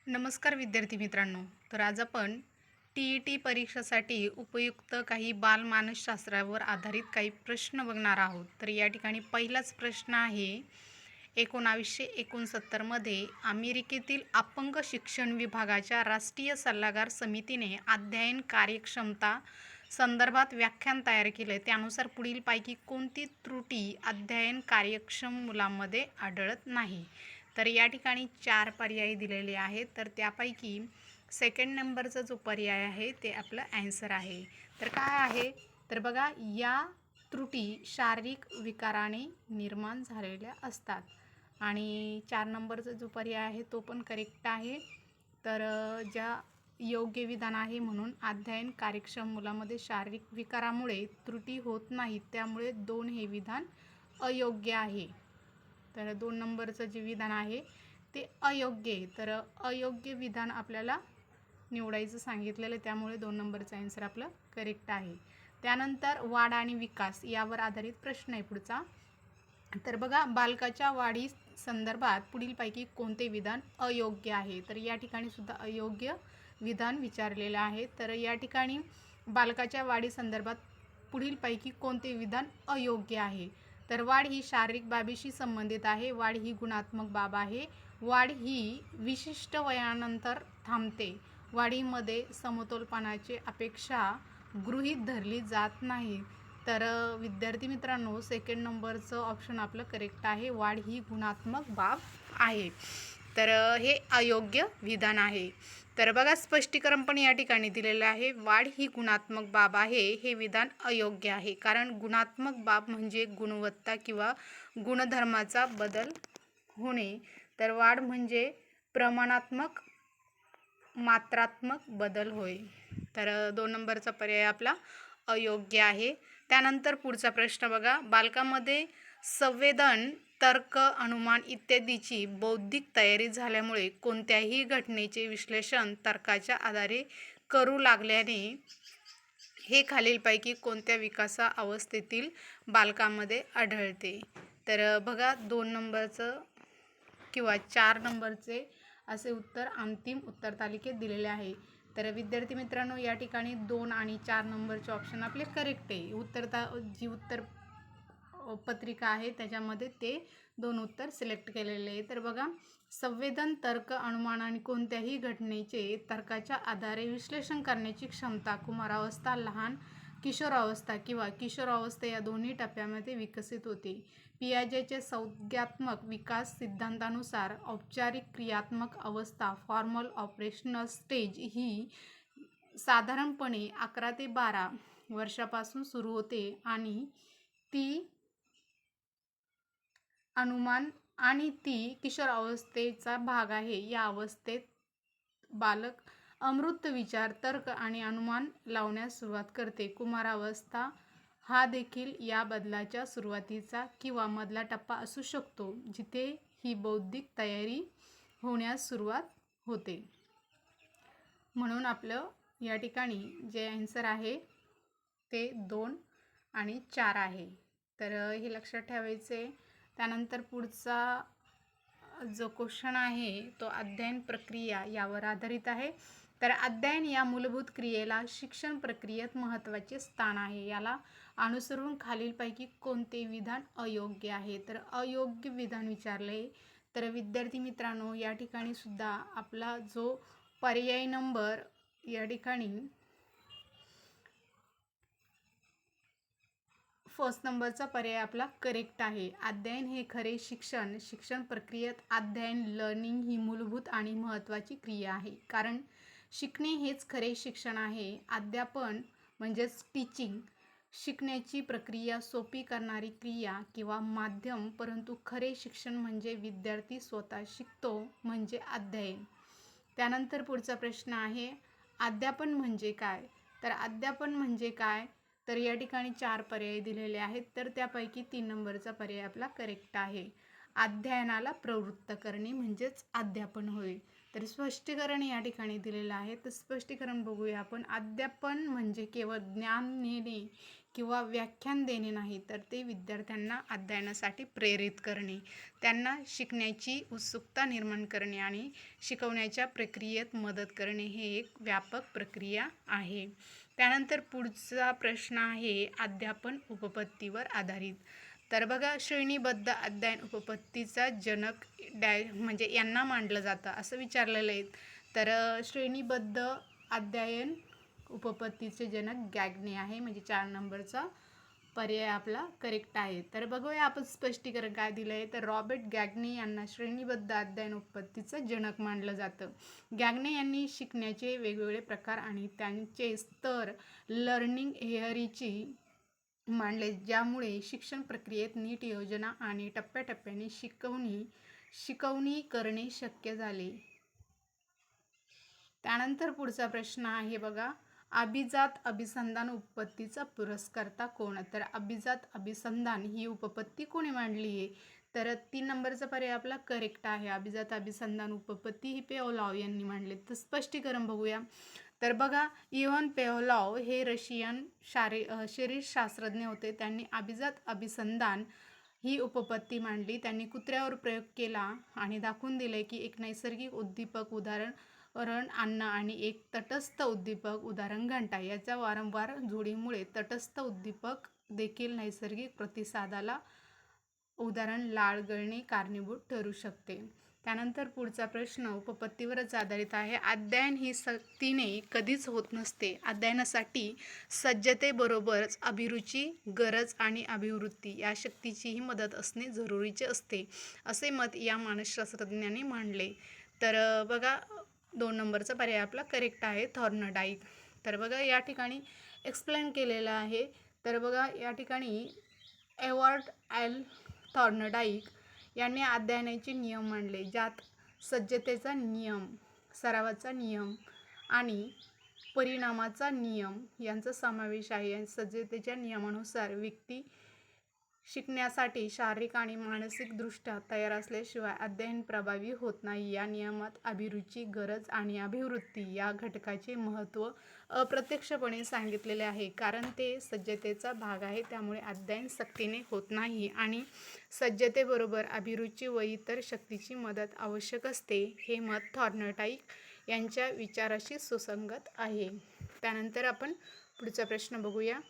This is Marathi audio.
नमस्कार विद्यार्थी मित्रांनो. तर आज आपण टी परीक्षेसाठी उपयुक्त काही बालमानसशास्त्रावर आधारित काही प्रश्न बघणार आहोत. तर या ठिकाणी पहिलाच प्रश्न आहे, 1969 मध्ये अमेरिकेतील अपंग शिक्षण विभागाच्या राष्ट्रीय सल्लागार समितीने अध्ययन कार्यक्षमता संदर्भात व्याख्यान तयार केले. त्यानुसार पुढीलपैकी कोणती त्रुटी अध्ययन कार्यक्षम मुलांमध्ये आढळत नाही? तर या ठिकाणी 4 पर्याय दिलेले आहेत. तर त्यापैकी सेकंड नंबरचा जो पर्याय आहे ते आपलं ॲन्सर आहे. तर काय आहे, तर बघा, या त्रुटी शारीरिक विकाराने निर्माण झालेल्या असतात. आणि 4 नंबरचा जो पर्याय आहे तो पण करेक्ट आहे. तर ज्या योग्य विधान आहे, म्हणून अध्ययन कार्यक्षम मुलामध्ये शारीरिक विकारामुळे त्रुटी होत नाहीत, त्यामुळे 2 हे विधान अयोग्य आहे. तर 2 नंबरचं जे विधान आहे ते अयोग्य आहे. तर अयोग्य विधान आपल्याला निवडायचं सांगितलेलं, त्यामुळे 2 नंबरचा आन्सर आपलं करेक्ट आहे. त्यानंतर वाढ आणि विकास यावर आधारित प्रश्न आहे पुढचा. तर बघा, बालकाच्या वाढी संदर्भात पुढीलपैकी कोणते विधान अयोग्य आहे? तर या ठिकाणी सुद्धा अयोग्य विधान विचारलेलं आहे. तर या ठिकाणी बालकाच्या वाढी संदर्भात पुढीलपैकी कोणते विधान अयोग्य आहे? तर वाढ ही शारीरिक बाबीशी संबंधित आहे. वाढ ही गुणात्मक बाब आहे. वाढ ही विशिष्ट वयानंतर थांबते. वाढीमध्ये समतोलपणाची अपेक्षा गृहीत धरली जात नाही. तर विद्यार्थी मित्रांनो, सेकंड नंबरचं ऑप्शन आपलं करेक्ट आहे. वाढ ही गुणात्मक बाब आहे. तर हे अयोग्य विधान आहे. तर बघा, स्पष्टीकरण पण या ठिकाणी दिलेलं आहे. वाढ ही गुणात्मक बाब आहे हे विधान अयोग्य आहे, कारण गुणात्मक बाब म्हणजे गुणवत्ता किंवा गुणधर्माचा बदल होणे, तर वाढ म्हणजे प्रमाणात्मक मात्रात्मक बदल होय. तर 2 नंबरचा पर्याय आपला अयोग्य आहे. त्यानंतर पुढचा प्रश्न बघा, बालकामध्ये संवेदन, तर्क, अनुमान इत्यादीची बौद्धिक तयारी झाल्यामुळे कोणत्याही घटनेचे विश्लेषण तर्काच्या आधारे करू लागल्याने हे खालीलपैकी कोणत्या विकासा अवस्थेतील बालकांमध्ये आढळते? तर बघा, 2 नंबरचं किंवा 4 नंबरचे असे उत्तर अंतिम उत्तर तालिकेत दिलेले आहे. तर विद्यार्थी मित्रांनो, या ठिकाणी 2 आणि 4 नंबरचे ऑप्शन आपले करेक्ट आहे. उत्तर पत्रिका आहे त्याच्यामध्ये ते 2 उत्तर सिलेक्ट केलेले आहे. तर बघा, संवेदन, तर्क, अनुमान आणि कोणत्याही घटनेचे तर्काच्या आधारे विश्लेषण करण्याची क्षमता कुमारावस्था, लहान किशोरावस्था किंवा किशोरावस्था या दोन्ही टप्प्यामध्ये विकसित होते. पियाजेचे संज्ञात्मक विकास सिद्धांतानुसार औपचारिक क्रियात्मक अवस्था फॉर्मल ऑपरेशनल स्टेज ही साधारणपणे 11 ते 12 वर्षापासून सुरू होते आणि ती अनुमान आणि ती किशोर अवस्थेचा भाग आहे. या अवस्थेत बालक अमूर्त विचार, तर्क आणि अनुमान लावण्यास सुरुवात करते. कुमारावस्था हा देखील या बदलाच्या सुरुवातीचा किंवा मधला टप्पा असू शकतो, जिथे ही बौद्धिक तयारी होण्यास सुरुवात होते. म्हणून आपलं या ठिकाणी जे आन्सर आहे ते 2 आणि 4 आहे. तर हे लक्षात ठेवायचे. त्यानंतर पुढचा जो क्वेश्चन आहे तो अध्ययन प्रक्रिया यावर आधारित आहे. तर अध्ययन या मूलभूत क्रियेला शिक्षण प्रक्रियेत महत्त्वाचे स्थान आहे. याला अनुसरून खालीलपैकी कोणते विधान अयोग्य आहे? तर अयोग्य विधान विचारले. तर विद्यार्थी मित्रांनो, या ठिकाणी सुद्धा आपला जो पर्याय नंबर या ठिकाणी फर्स्ट नंबरचा पर्याय आपला करेक्ट आहे. अध्ययन हे खरे शिक्षण. शिक्षण प्रक्रियेत अध्ययन, लर्निंग ही मूलभूत आणि महत्त्वाची क्रिया आहे, कारण शिकणे हेच खरे शिक्षण आहे. अध्यापन म्हणजेच टीचिंग शिकण्याची प्रक्रिया सोपी करणारी क्रिया किंवा माध्यम, परंतु खरे शिक्षण म्हणजे विद्यार्थी स्वतः शिकतो, म्हणजे अध्ययन. त्यानंतर पुढचा प्रश्न आहे, अध्यापन म्हणजे काय? तर अध्यापन म्हणजे काय? तर या ठिकाणी 4 पर्याय दिलेले आहेत. तर त्यापैकी 3 नंबरचा पर्याय आपला करेक्ट आहे. अध्ययनाला प्रवृत्त करणे म्हणजेच अध्यापन होय. तर स्पष्टीकरण या ठिकाणी दिलेलं आहे. तर स्पष्टीकरण बघूया आपण. अध्यापन म्हणजे केवळ ज्ञान नेणे किंवा व्याख्यान देणे नाही, तर ते विद्यार्थ्यांना अध्ययनासाठी प्रेरित करणे, त्यांना शिकण्याची उत्सुकता निर्माण करणे आणि शिकवण्याच्या प्रक्रियेत मदत करणे हे एक व्यापक प्रक्रिया आहे. त्यानंतर पुढचा प्रश्न आहे अध्यापन उपपत्तीवर आधारित. तर बघा, श्रेणीबद्ध अध्ययन उपपत्तीचा जनक म्हणजे यांना मानलं जातं असं विचारलेलं आहे. तर श्रेणीबद्ध अध्ययन उपपत्तीचे जनक गॅग्ने आहे, म्हणजे 4 नंबरचा पर्याय आपला करेक्ट आहे. तर बघूया आपण स्पष्टीकरण काय दिलं आहे. तर रॉबर्ट गॅग्ने यांना श्रेणीबद्ध अध्ययन उपपत्तीचं जनक मानलं जातं. गॅग्ने यांनी शिकण्याचे वेगवेगळे प्रकार आणि त्यांचे स्तर लर्निंग थिअरीची मांडले, ज्यामुळे शिक्षण प्रक्रियेत नीट योजना आणि टप्प्याटप्प्याने शिकवणी करणे शक्य झाले. त्यानंतर पुढचा प्रश्न आहे बघा, अभिजात अभिसंधान उपपत्तीचा पुरस्कर्ता कोण? तर अभिजात अभिसंधान ही उपपत्ती कोणी मांडली आहे? तर 3 नंबरचा पर्याय आपला करेक्ट आहे. अभिजात अभिसंधान उपपत्ती ही पेओलॉव यांनी मांडली. तर स्पष्टीकरण बघूया. तर बघा, इव्हन पेओलॉव हे रशियन शरीरशास्त्रज्ञ होते. त्यांनी अभिजात अभिसंधान ही उपपत्ती मांडली. त्यांनी कुत्र्यावर प्रयोग केला आणि दाखवून दिले की एक नैसर्गिक उद्दीपक उदाहरण अन्न आणि एक तटस्थ उद्दीपक उदाहरण घंटा याच्या वारंवार जोडीमुळे तटस्थ उद्दीपक देखील नैसर्गिक प्रतिसादाला उदाहरण लाळ गळणे कारणीभूत ठरू शकते. त्यानंतर पुढचा प्रश्न उपपत्तीवरच आधारित आहे. अध्ययन ही सक्तीने कधीच होत नसते. अध्ययनासाठी सज्जतेबरोबरच अभिरुची, गरज आणि अभिवृत्ती या शक्तीचीही मदत असणे जरुरीचे असते, असे मत या मानसशास्त्रज्ञांनी मांडले. तर बघा, 2 नंबरचा पर्याय आपला करेक्ट आहे, थॉर्नडाईक. तर बघा, या ठिकाणी एक्सप्लेन केलेलं आहे. तर बघा, या ठिकाणी एडवर्ड एल थॉर्नडाईक यांनी अध्ययनाचे नियम मांडले, ज्यात सज्जतेचा नियम, सरावाचा नियम आणि परिणामाचा नियम यांचा समावेश आहे. सज्जतेच्या नियमानुसार व्यक्ती शिकण्यासाठी शारीरिक आणि मानसिकदृष्ट्या तयार असल्याशिवाय अध्ययन प्रभावी होत नाही. या नियमात अभिरुची, गरज आणि अभिवृत्ती या घटकाचे महत्त्व अप्रत्यक्षपणे सांगितलेले आहे. कारण ते सज्जतेचा भाग आहे, त्यामुळे अध्ययन सक्तीने होत नाही आणि सज्जतेबरोबर अभिरुची व इतर शक्तीची मदत आवश्यक असते. हे मत थॉर्नडाईक यांच्या विचाराशी सुसंगत आहे. त्यानंतर आपण पुढचा प्रश्न बघूया.